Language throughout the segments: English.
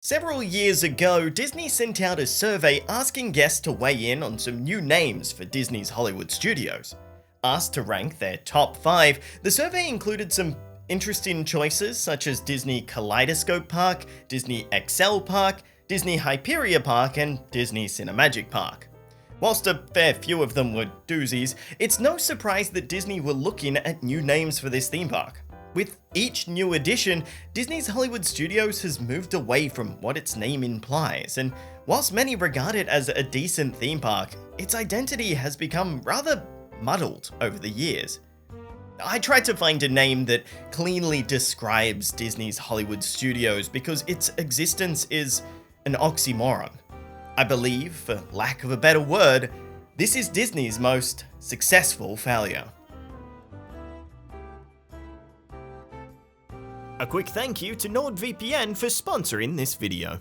Several years ago, Disney sent out a survey asking guests to weigh in on some new names for Disney's Hollywood studios. Asked to rank their top 5, the survey included some interesting choices such as Disney Kaleidoscope Park, Disney XL Park, Disney Hyperia Park, and Disney Cinemagic Park. Whilst a fair few of them were doozies, it's no surprise that Disney were looking at new names for this theme park. With each new addition, Disney's Hollywood Studios has moved away from what its name implies, and whilst many regard it as a decent theme park, its identity has become rather muddled over the years. I tried to find a name that cleanly describes Disney's Hollywood Studios because its existence is an oxymoron. I believe, for lack of a better word, this is Disney's most successful failure. A quick thank you to NordVPN for sponsoring this video.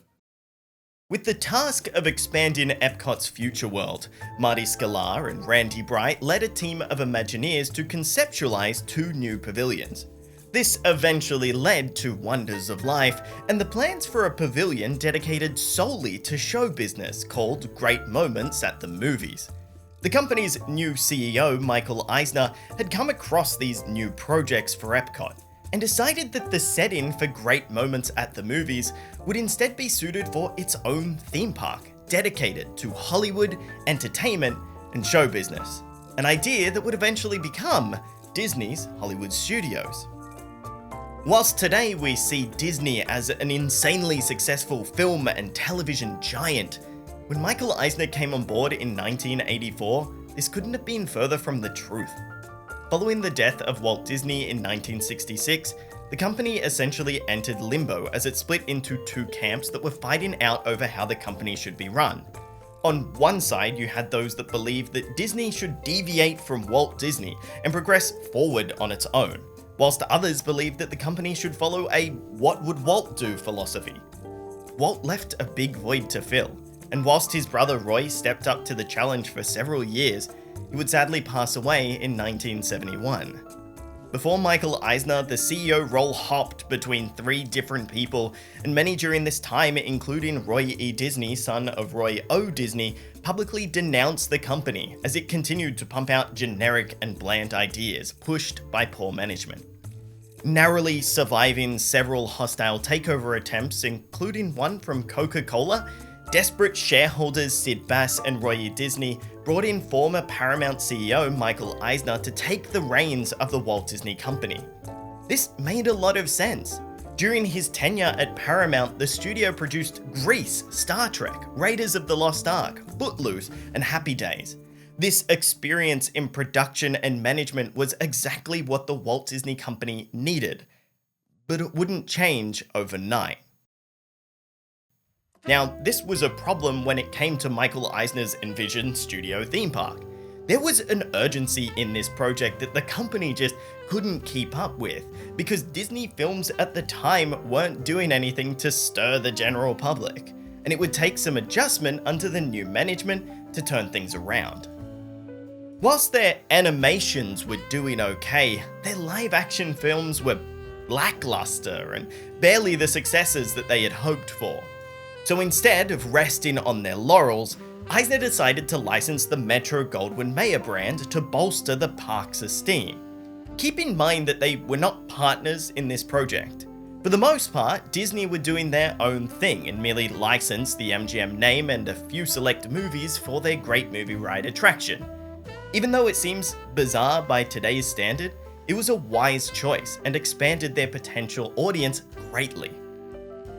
With the task of expanding Epcot's future world, Marty Sklar and Randy Bright led a team of Imagineers to conceptualize 2 new pavilions. This eventually led to Wonders of Life and the plans for a pavilion dedicated solely to show business called Great Moments at the Movies. The company's new CEO, Michael Eisner, had come across these new projects for Epcot and decided that the setting for Great Moments at the Movies would instead be suited for its own theme park, dedicated to Hollywood, entertainment, and show business. An idea that would eventually become Disney's Hollywood Studios. Whilst today we see Disney as an insanely successful film and television giant, when Michael Eisner came on board in 1984, this couldn't have been further from the truth. Following the death of Walt Disney in 1966, the company essentially entered limbo as it split into 2 camps that were fighting out over how the company should be run. On one side, you had those that believed that Disney should deviate from Walt Disney and progress forward on its own, whilst others believed that the company should follow a "what would Walt do" philosophy. Walt left a big void to fill, and whilst his brother Roy stepped up to the challenge for several years, he would sadly pass away in 1971. Before Michael Eisner, the CEO role hopped between 3 different people, and many during this time, including Roy E. Disney, son of Roy O. Disney, publicly denounced the company as it continued to pump out generic and bland ideas pushed by poor management. Narrowly surviving several hostile takeover attempts, including one from Coca-Cola, desperate shareholders Sid Bass and Roy E. Disney brought in former Paramount CEO Michael Eisner to take the reins of the Walt Disney Company. This made a lot of sense. During his tenure at Paramount, the studio produced Grease, Star Trek, Raiders of the Lost Ark, Footloose, and Happy Days. This experience in production and management was exactly what the Walt Disney Company needed, but it wouldn't change overnight. Now, this was a problem when it came to Michael Eisner's envisioned studio theme park. There was an urgency in this project that the company just couldn't keep up with, because Disney films at the time weren't doing anything to stir the general public, and it would take some adjustment under the new management to turn things around. Whilst their animations were doing okay, their live-action films were lackluster and barely the successes that they had hoped for. So instead of resting on their laurels, Eisner decided to license the Metro-Goldwyn-Mayer brand to bolster the park's esteem. Keep in mind that they were not partners in this project. For the most part, Disney were doing their own thing and merely licensed the MGM name and a few select movies for their Great Movie Ride attraction. Even though it seems bizarre by today's standard, it was a wise choice and expanded their potential audience greatly.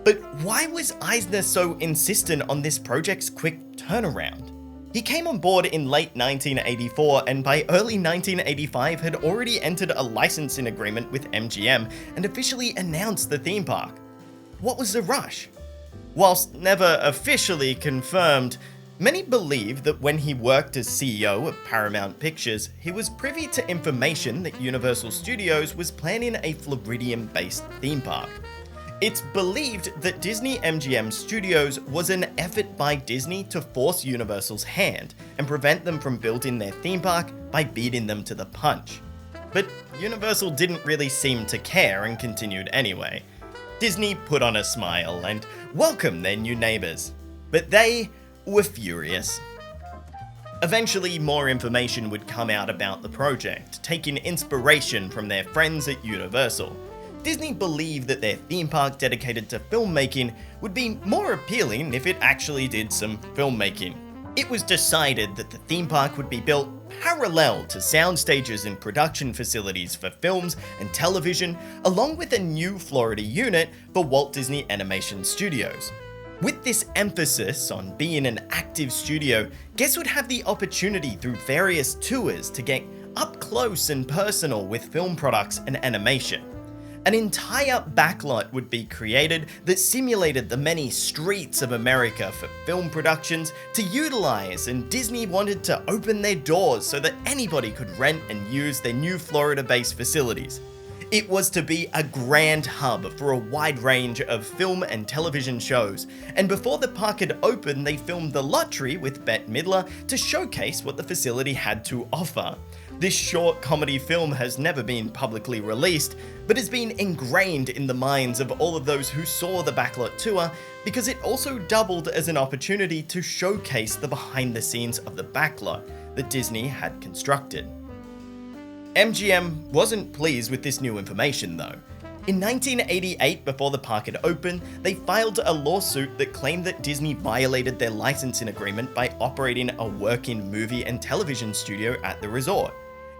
But why was Eisner so insistent on this project's quick turnaround? He came on board in late 1984 and by early 1985 had already entered a licensing agreement with MGM and officially announced the theme park. What was the rush? Whilst never officially confirmed, many believe that when he worked as CEO of Paramount Pictures, he was privy to information that Universal Studios was planning a Floridian-based theme park. It's believed that Disney-MGM Studios was an effort by Disney to force Universal's hand and prevent them from building their theme park by beating them to the punch. But Universal didn't really seem to care and continued anyway. Disney put on a smile and welcomed their new neighbours, but they were furious. Eventually, more information would come out about the project, taking inspiration from their friends at Universal. Disney believed that their theme park dedicated to filmmaking would be more appealing if it actually did some filmmaking. It was decided that the theme park would be built parallel to sound stages and production facilities for films and television, along with a new Florida unit for Walt Disney Animation Studios. With this emphasis on being an active studio, guests would have the opportunity through various tours to get up close and personal with film products and animation. An entire backlot would be created that simulated the many streets of America for film productions to utilize, and Disney wanted to open their doors so that anybody could rent and use their new Florida-based facilities. It was to be a grand hub for a wide range of film and television shows, and before the park had opened, they filmed The Lottery with Bette Midler to showcase what the facility had to offer. This short comedy film has never been publicly released, but has been ingrained in the minds of all of those who saw the Backlot Tour because it also doubled as an opportunity to showcase the behind the scenes of the backlot that Disney had constructed. MGM wasn't pleased with this new information though. In 1988, before the park had opened, they filed a lawsuit that claimed that Disney violated their licensing agreement by operating a working movie and television studio at the resort.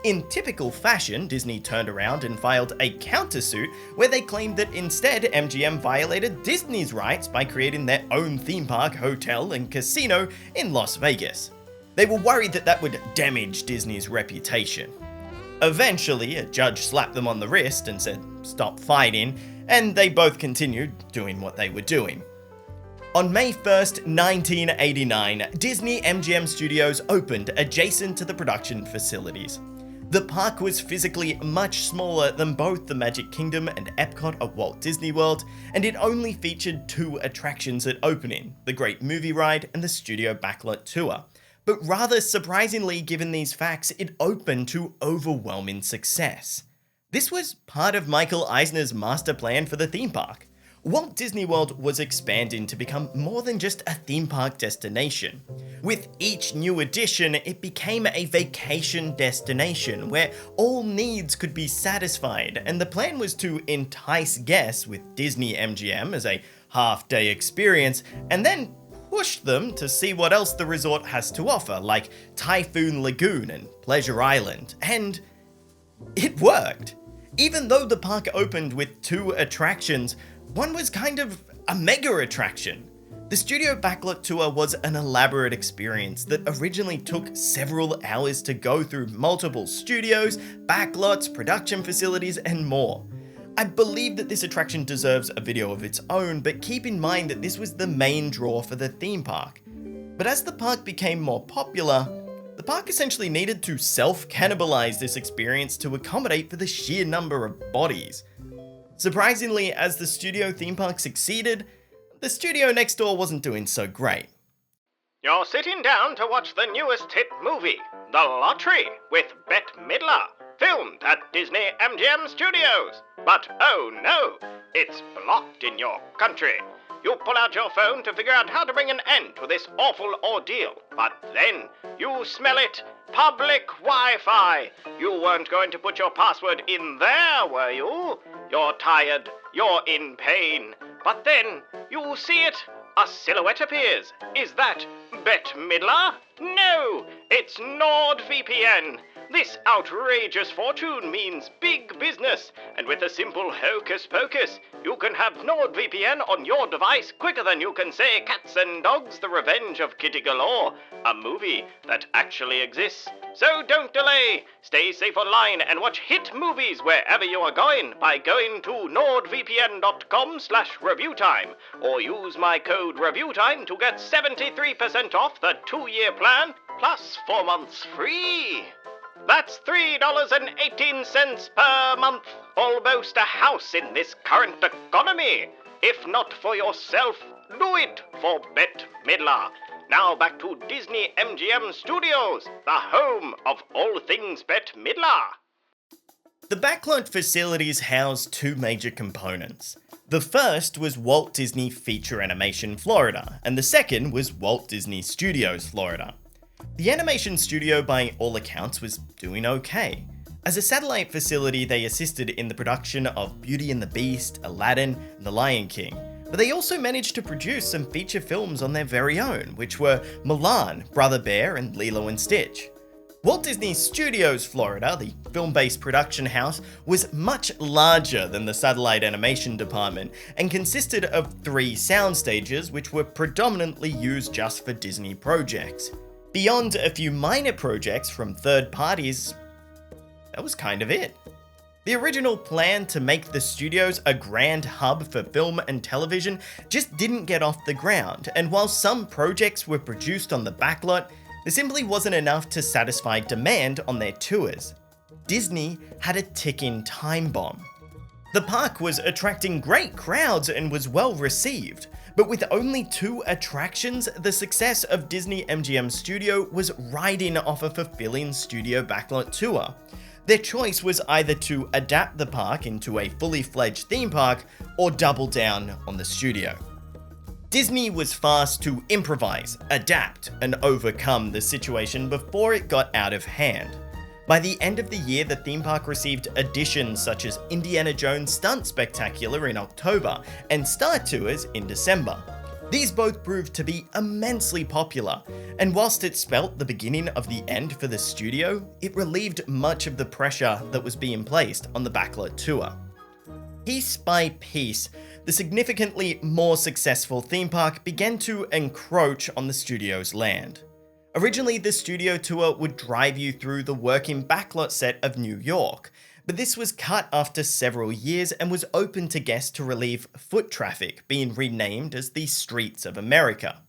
In typical fashion, Disney turned around and filed a countersuit where they claimed that instead MGM violated Disney's rights by creating their own theme park, hotel, and casino in Las Vegas. They were worried that that would damage Disney's reputation. Eventually, a judge slapped them on the wrist and said, "Stop fighting," and they both continued doing what they were doing. On May 1st, 1989, Disney-MGM Studios opened adjacent to the production facilities. The park was physically much smaller than both the Magic Kingdom and Epcot at Walt Disney World, and it only featured 2 attractions at opening, the Great Movie Ride and the Studio Backlot Tour. But rather surprisingly given these facts, it opened to overwhelming success. This was part of Michael Eisner's master plan for the theme park. Walt Disney World was expanding to become more than just a theme park destination. With each new addition, it became a vacation destination where all needs could be satisfied, and the plan was to entice guests with Disney-MGM as a half-day experience, and then push them to see what else the resort has to offer, like Typhoon Lagoon and Pleasure Island, and it worked. Even though the park opened with 2 attractions, one was kind of a mega attraction. The Studio Backlot Tour was an elaborate experience that originally took several hours to go through multiple studios, backlots, production facilities, and more. I believe that this attraction deserves a video of its own, but keep in mind that this was the main draw for the theme park. But as the park became more popular, the park essentially needed to self-cannibalize this experience to accommodate for the sheer number of bodies. Surprisingly, as the studio theme park succeeded, the studio next door wasn't doing so great. You're sitting down to watch the newest hit movie, The Lottery, with Bette Midler, filmed at Disney-MGM Studios. But oh no, it's blocked in your country. You pull out your phone to figure out how to bring an end to this awful ordeal. But then you smell it. Public Wi-Fi. You weren't going to put your password in there, were you? You're tired. You're in pain. But then you see it. A silhouette appears. Is that Bette Midler? No, it's NordVPN. This outrageous fortune means big business, and with a simple hocus pocus, you can have NordVPN on your device quicker than you can say Cats and Dogs, The Revenge of Kitty Galore, a movie that actually exists. So don't delay. Stay safe online and watch hit movies wherever you are going by going to nordvpn.com/ReviewTyme or use my code ReviewTyme to get 73% off the 2-year plan plus 4 months free. That's $3.18 per month, almost a house in this current economy. If not for yourself, do it for Bette Midler. Now back to Disney-MGM Studios, the home of all things Bette Midler. The Backlot facilities housed two major components. The first was Walt Disney Feature Animation Florida, and the second was Walt Disney Studios Florida. The animation studio, by all accounts, was doing okay. As a satellite facility, they assisted in the production of Beauty and the Beast, Aladdin, and The Lion King. But they also managed to produce some feature films on their very own, which were Mulan, Brother Bear, and Lilo and Stitch. Walt Disney Studios Florida, the film-based production house, was much larger than the satellite animation department and consisted of 3 sound stages which were predominantly used just for Disney projects. Beyond a few minor projects from third parties, that was kind of it. The original plan to make the studios a grand hub for film and television just didn't get off the ground, and while some projects were produced on the backlot, there simply wasn't enough to satisfy demand on their tours. Disney had a ticking time bomb. The park was attracting great crowds and was well received, but with only 2 attractions, the success of Disney-MGM Studio was riding off a fulfilling Studio Backlot Tour. Their choice was either to adapt the park into a fully fledged theme park or double down on the studio. Disney was fast to improvise, adapt, and overcome the situation before it got out of hand. By the end of the year, the theme park received additions such as Indiana Jones Stunt Spectacular in October and Star Tours in December. These both proved to be immensely popular, and whilst it spelt the beginning of the end for the studio, it relieved much of the pressure that was being placed on the Backlot Tour. Piece by piece, the significantly more successful theme park began to encroach on the studio's land. Originally, the studio tour would drive you through the working backlot set of New York, but this was cut after several years and was open to guests to relieve foot traffic, being renamed as the Streets of America.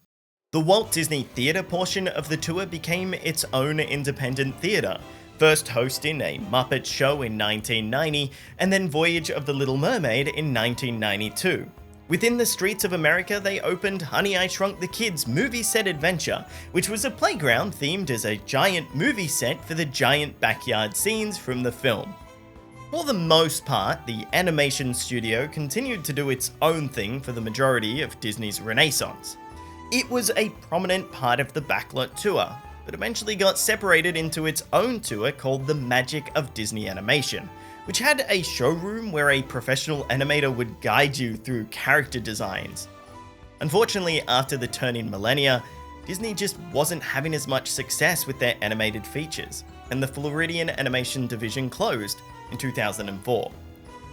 The Walt Disney Theatre portion of the tour became its own independent theatre, first hosting a Muppet show in 1990 and then Voyage of the Little Mermaid in 1992. Within the Streets of America, they opened Honey, I Shrunk the Kids Movie Set Adventure, which was a playground themed as a giant movie set for the giant backyard scenes from the film. For the most part, the animation studio continued to do its own thing for the majority of Disney's Renaissance. It was a prominent part of the Backlot Tour, but eventually got separated into its own tour called the Magic of Disney Animation, which had a showroom where a professional animator would guide you through character designs. Unfortunately, after the turning millennia, Disney just wasn't having as much success with their animated features, and the Floridian Animation division closed in 2004.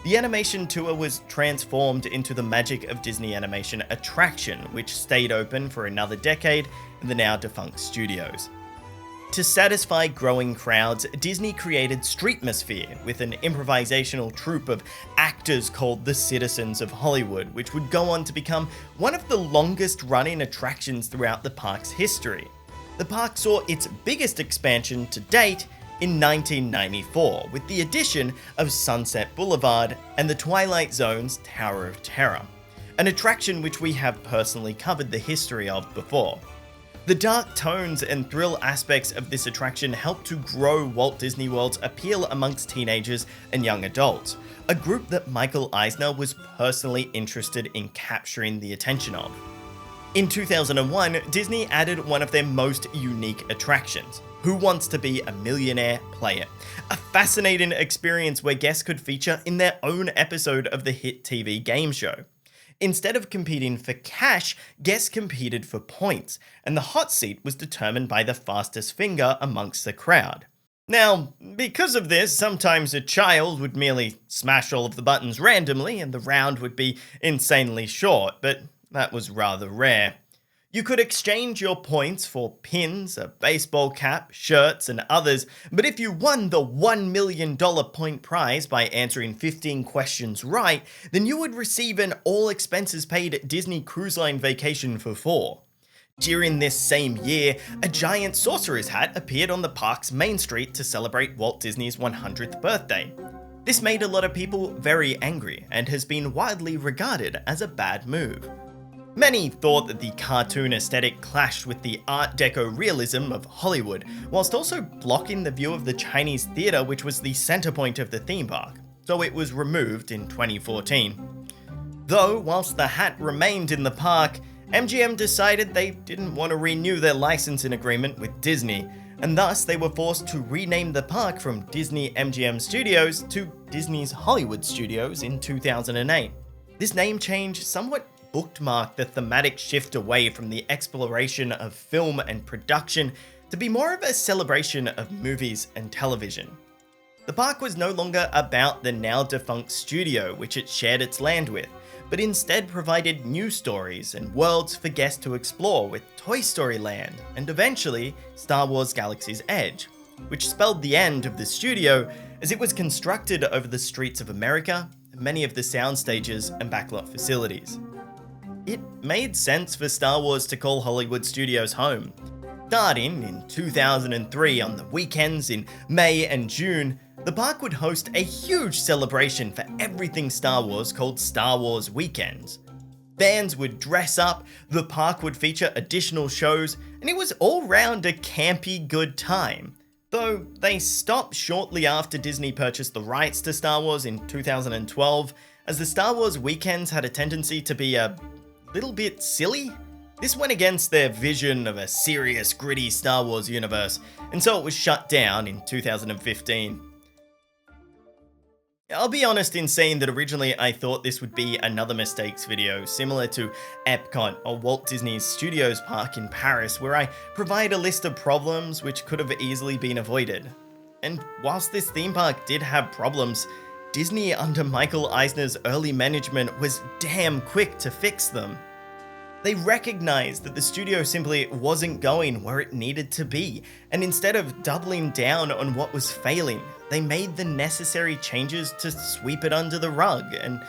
The animation tour was transformed into the Magic of Disney Animation attraction, which stayed open for another decade in the now defunct studios. To satisfy growing crowds, Disney created Streetmosphere with an improvisational troupe of actors called the Citizens of Hollywood, which would go on to become one of the longest running attractions throughout the park's history. The park saw its biggest expansion to date in 1994, with the addition of Sunset Boulevard and the Twilight Zone's Tower of Terror, an attraction which we have personally covered the history of before. The dark tones and thrill aspects of this attraction helped to grow Walt Disney World's appeal amongst teenagers and young adults, a group that Michael Eisner was personally interested in capturing the attention of. In 2001, Disney added one of their most unique attractions, Who Wants to Be a Millionaire Player, a fascinating experience where guests could feature in their own episode of the hit TV game show. Instead of competing for cash, guests competed for points, and the hot seat was determined by the fastest finger amongst the crowd. Now, because of this, sometimes a child would merely smash all of the buttons randomly and the round would be insanely short, but that was rather rare. You could exchange your points for pins, a baseball cap, shirts, and others, but if you won the $1 million point prize by answering 15 questions right, then you would receive an all-expenses-paid Disney Cruise Line vacation for 4. During this same year, a giant sorcerer's hat appeared on the park's main street to celebrate Walt Disney's 100th birthday. This made a lot of people very angry and has been widely regarded as a bad move. Many thought that the cartoon aesthetic clashed with the Art Deco realism of Hollywood, whilst also blocking the view of the Chinese theatre, which was the centre point of the theme park, so it was removed in 2014. Though, whilst the hat remained in the park, MGM decided they didn't want to renew their licensing agreement with Disney, and thus they were forced to rename the park from Disney-MGM Studios to Disney's Hollywood Studios in 2008. This name change somewhat bookmarked the thematic shift away from the exploration of film and production to be more of a celebration of movies and television. The park was no longer about the now defunct studio which it shared its land with, but instead provided new stories and worlds for guests to explore with Toy Story Land and eventually Star Wars Galaxy's Edge, which spelled the end of the studio as it was constructed over the streets of America and many of the sound stages and backlot facilities. It made sense for Star Wars to call Hollywood Studios home. Starting in 2003 on the weekends in May and June, the park would host a huge celebration for everything Star Wars called Star Wars Weekends. Fans would dress up, the park would feature additional shows, and it was all round a campy good time. Though they stopped shortly after Disney purchased the rights to Star Wars in 2012, as the Star Wars Weekends had a tendency to be a little bit silly. This went against their vision of a serious, gritty Star Wars universe, and so it was shut down in 2015. I'll be honest in saying that originally I thought this would be another mistakes video, similar to Epcot or Walt Disney Studios Park in Paris, where I provide a list of problems which could have easily been avoided. And whilst this theme park did have problems, Disney under Michael Eisner's early management was damn quick to fix them. They recognized that the studio simply wasn't going where it needed to be, and instead of doubling down on what was failing, they made the necessary changes to sweep it under the rug and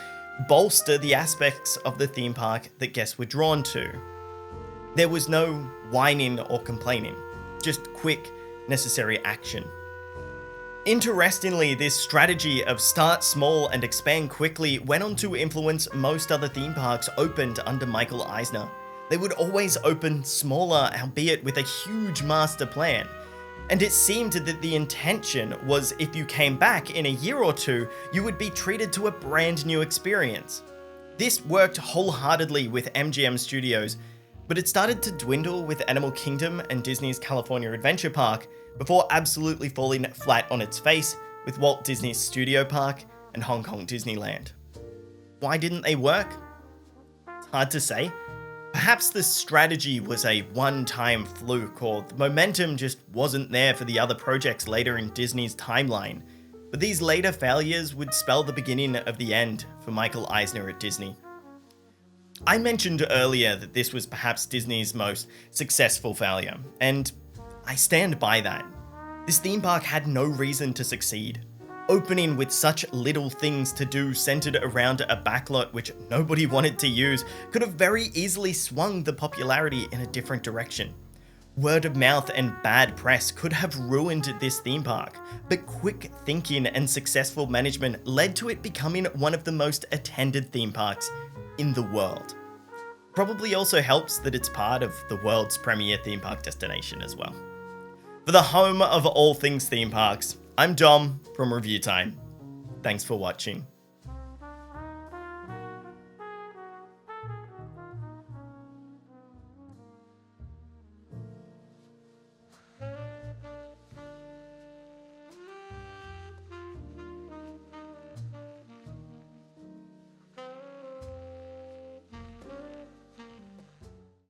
bolster the aspects of the theme park that guests were drawn to. There was no whining or complaining, just quick, necessary action. Interestingly, this strategy of start small and expand quickly went on to influence most other theme parks opened under Michael Eisner. They would always open smaller, albeit with a huge master plan. And it seemed that the intention was if you came back in a year or two, you would be treated to a brand new experience. This worked wholeheartedly with MGM Studios, but it started to dwindle with Animal Kingdom and Disney's California Adventure Park, before absolutely falling flat on its face with Walt Disney's Studio Park and Hong Kong Disneyland. Why didn't they work? It's hard to say. Perhaps the strategy was a one-time fluke, or the momentum just wasn't there for the other projects later in Disney's timeline. But these later failures would spell the beginning of the end for Michael Eisner at Disney. I mentioned earlier that this was perhaps Disney's most successful failure, and I stand by that. This theme park had no reason to succeed. Opening with such little things to do centered around a backlot which nobody wanted to use could have very easily swung the popularity in a different direction. Word of mouth and bad press could have ruined this theme park, but quick thinking and successful management led to it becoming one of the most attended theme parks in the world. Probably also helps that it's part of the world's premier theme park destination as well. For the home of all things theme parks, I'm Dom from ReviewTyme. Thanks for watching.